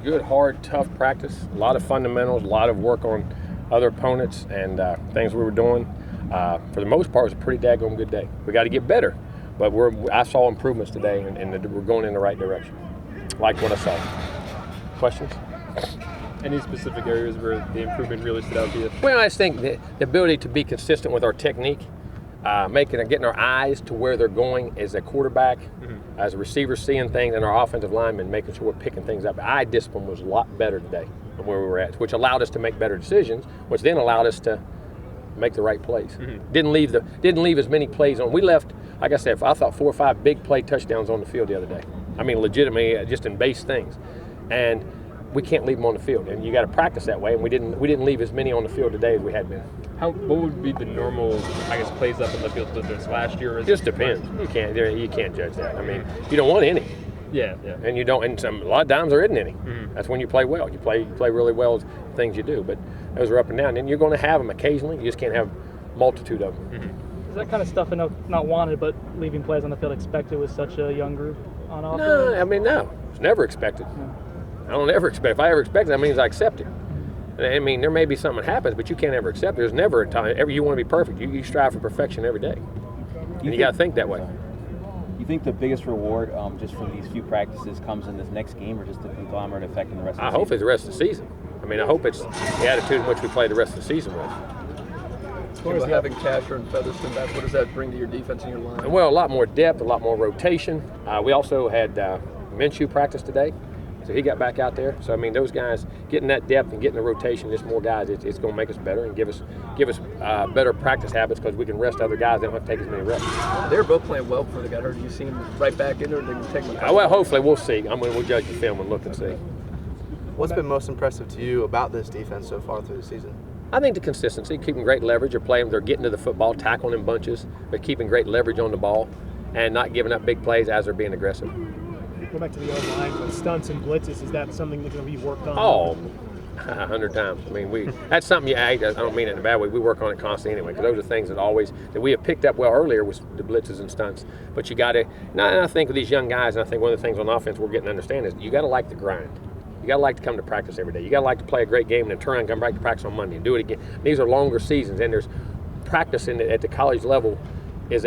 good, hard, tough practice. A lot of fundamentals, a lot of work on other opponents and things we were doing. For the most part, it was a pretty daggone good day. We got to get better, but I saw improvements today, and we're going in the right direction. Like what I saw. Questions? Any specific areas where the improvement really stood out to you? Well, I just think the ability to be consistent with our technique, getting our eyes to where they're going as a quarterback, as a receiver, seeing things, and our offensive linemen making sure we're picking things up. Eye discipline was a lot better today than where we were at, which allowed us to make better decisions, which then allowed us to make the right plays. Didn't leave as many plays on. We left, like I said, I thought 4 or 5 big play touchdowns on the field the other day. I mean, legitimately, just in base things, and we can't leave them on the field. And you got to practice that way. And we didn't leave as many on the field today as we had been. What would be the normal, plays up in the field this last year? It just depends. You can't judge that. I mean, you don't want any. Yeah. And you don't. And a lot of times there isn't any. That's when you play well. You play really well as things you do. But those are up and down. And you're going to have them occasionally. You just can't have a multitude of them. Is that kind of stuff not wanted, but leaving plays on the field expected with such a young group on offense? No. It's never expected. I don't ever expect. If I ever expect it, that means I accept it. I mean, there may be something that happens, but you can't ever accept it. There's never a time. You want to be perfect. You strive for perfection every day. And you got to think that way. You think the biggest reward just from these few practices comes in this next game, or just the conglomerate effect in the rest of the season? I hope it's the rest of the season. I mean, I hope it's the attitude in which we play the rest of the season with. As far as having Casher and Featherston back, what does that bring to your defense and your line? Well, a lot more depth, a lot more rotation. We also had Minshew practice today, so he got back out there. So I mean, those guys getting that depth and getting the rotation, just more guys, it's going to make us better and give us better practice habits because we can rest other guys. They don't have to take as many reps. They were both playing well before they got hurt. Do you see them right back in there, or they can take them? Well, hopefully we'll see. We'll judge the film and look and see. What's been most impressive to you about this defense so far through the season? I think the consistency, keeping great leverage. They're getting to the football, tackling in bunches, but keeping great leverage on the ball and not giving up big plays as they're being aggressive. Go back to the other line with stunts and blitzes. Is that something that's going to be worked on? Oh, 100 times. I mean, that's something I don't mean it in a bad way. We work on it constantly anyway, because those are things that we have picked up well earlier was the blitzes and stunts. But you got to, and I think with these young guys, and I think one of the things on offense we're getting to understand is you got to like the grind. You got to like to come to practice every day. You got to like to play a great game and then turn around and come back to practice on Monday and do it again. These are longer seasons, and there's practice at the college level at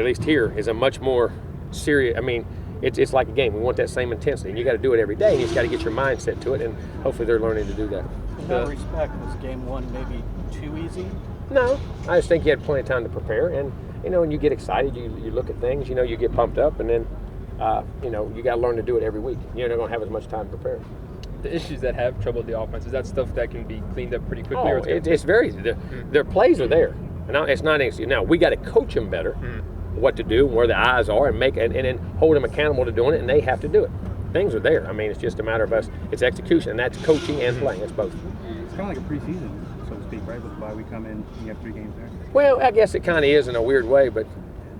least here, is a much more serious. I mean, it's like a game. We want that same intensity, and you got to do it every day. And you just got to get your mindset to it, and hopefully they're learning to do that. In that respect, was game one maybe too easy? No, I just think you had plenty of time to prepare, and when you get excited, you look at things, you get pumped up, and then you got to learn to do it every week. You're not going to have as much time to prepare. The issues that have troubled the offense, is that stuff that can be cleaned up pretty quickly? It's very. Their plays are there, and it's not easy. Now we got to coach them better, what to do, where the eyes are, and then hold them accountable to doing it, and they have to do it. Things are there. I mean, it's just a matter of us. It's execution, and that's coaching and playing. It's both. It's kind of like a preseason, so to speak, right? With the bye we come in, you have 3 games there. Well, I guess it kind of is in a weird way, but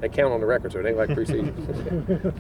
they count on the record, so it ain't like preseason.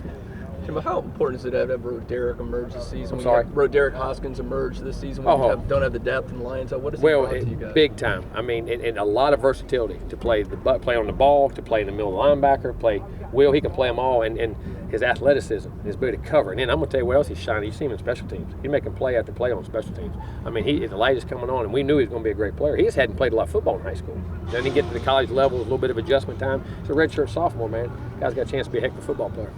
Jimbo, how important is it to have Roderick emerge this season? I'm sorry? Roderick Hoskins emerge this season when you don't have the depth in Lions. What is it to you guys? Big time. I mean, and a lot of versatility to play on the ball, to play in the middle of the linebacker, he can play them all, and his athleticism, his ability to cover. And then I'm going to tell you what else he's shining. You see him in special teams. He's making play after play on special teams. I mean, the light is coming on, and we knew he was going to be a great player. He just hadn't played a lot of football in high school. Then he get to the college level, a little bit of adjustment time. He's a redshirt sophomore, man. Guy's got a chance to be a heck of a football player.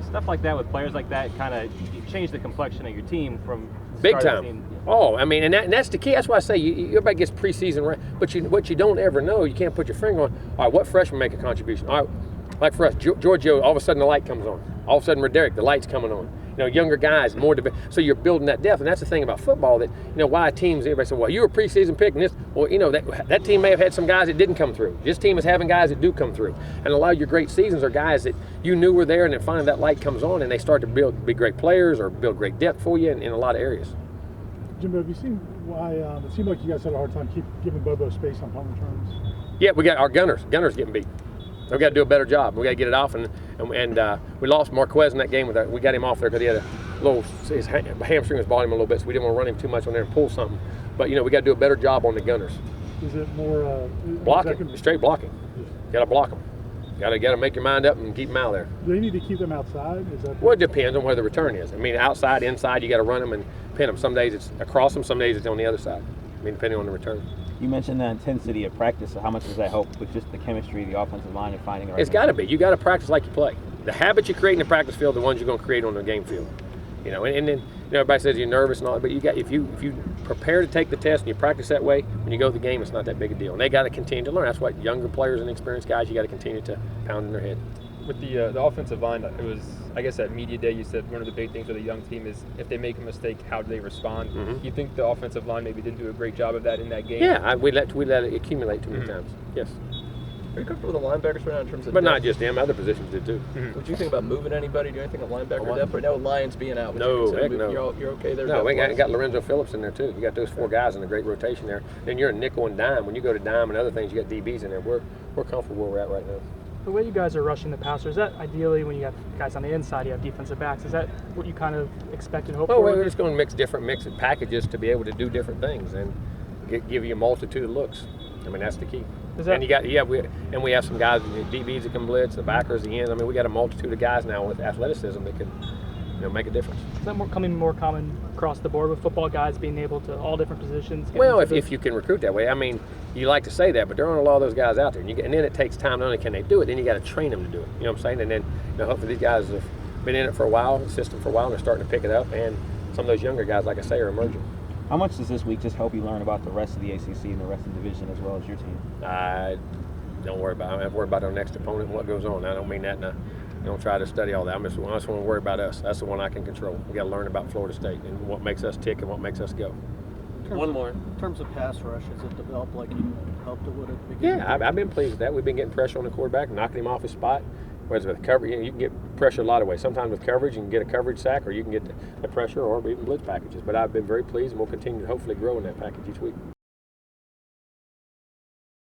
Stuff like that with players like that kind of change the complexion of your team from big time. Oh, I mean, and that's the key. That's why I say everybody gets preseason right. But what you don't ever know, you can't put your finger on. All right, what freshman make a contribution? All right, like for us, Giorgio, all of a sudden the light comes on. All of a sudden, Roderick, the light's coming on. Younger guys, more so you're building that depth, and that's the thing about football that why teams. Everybody say, well, you were a preseason pick, and this. Well, that team may have had some guys that didn't come through. This team is having guys that do come through, and a lot of your great seasons are guys that you knew were there, and then finally that light comes on, and they start to be great players or build great depth for you in a lot of areas. Jimbo, have you seen why it seemed like you guys had a hard time giving Bobo space on punt returns? Yeah, we got our gunners. Gunners getting beat. We've got to do a better job. We got to get it off, and we lost Marquez in that game. We got him off there because he had his hamstring was bothering him a little bit, so we didn't want to run him too much on there and pull something. But we got to do a better job on the gunners. Is it more blocking? Straight blocking. Got to block them. Gotta make your mind up and keep them out there. Do they need to keep them outside? Is that Well, it depends on where the return is. I mean, outside, inside, you got to run them and pin them. Some days it's across them, some days it's on the other side. I mean, depending on the return. You mentioned the intensity of practice. So how much does that help with just the chemistry of the offensive line and finding the right? It's got to be. You got to practice like you play. The habits you create in the practice field, are the ones you're going to create on the game field. You know, and then everybody says you're nervous and all, but if you prepare to take the test and you practice that way, when you go to the game, it's not that big a deal. And they got to continue to learn. That's what younger players and experienced guys, you got to continue to pound in their head. With the offensive line, it was, I guess, at media day, you said one of the big things with a young team is if they make a mistake, how do they respond? Mm-hmm. You think the offensive line maybe didn't do a great job of that in that game? Yeah, we let it accumulate too many times. Yes, Are you comfortable with the linebackers right now in terms of but not depth? just them. Other positions did too. Would you think about moving anybody? Do anything at linebacker what? depth right now with Lyons being out? Would No, you consider heck moving- no. You're okay there? No, we depth-wise? got Lorenzo Phillips in there too. You got those 4 guys in a great rotation there. Then you're a nickel and dime. When you go to dime and other things, you got DBs in there. We're comfortable where we're at right now. The way you guys are rushing the passer, is that ideally when you have guys on the inside, you have defensive backs? Is that what you kind of expected, hope Well, for? we're just going to mix of packages to be able to do different things and give you a multitude of looks. I mean, that's the key. And we have some guys, the DBs that can blitz, the backers, the ends. I mean, we got a multitude of guys now with athleticism that can, make a difference. Is that becoming more common across the board with football guys being able to all different positions? Well, if you can recruit that way. I mean, you like to say that, but there aren't a lot of those guys out there. And then it takes time. Not only can they do it, then you got to train them to do it. You know what I'm saying? And then hopefully these guys have been in it for a while, the system for a while, and they're starting to pick it up. And some of those younger guys, like I say, are emerging. How much does this week just help you learn about the rest of the ACC and the rest of the division as well as your team? Don't worry about it. I have to worry about our next opponent and what goes on. I don't mean that. Don't try to study all that. I just want to worry about us. That's the one I can control. We got to learn about Florida State and what makes us tick and what makes us go. One more. In terms of pass rush, has it developed like you hoped it would at the beginning? Yeah, I've been pleased with that. We've been getting pressure on the quarterback, knocking him off his spot. Whether with coverage, you can get pressure a lot of ways. Sometimes with coverage, you can get a coverage sack, or you can get the pressure, or even blitz packages. But I've been very pleased, and we'll continue to hopefully grow in that package each week.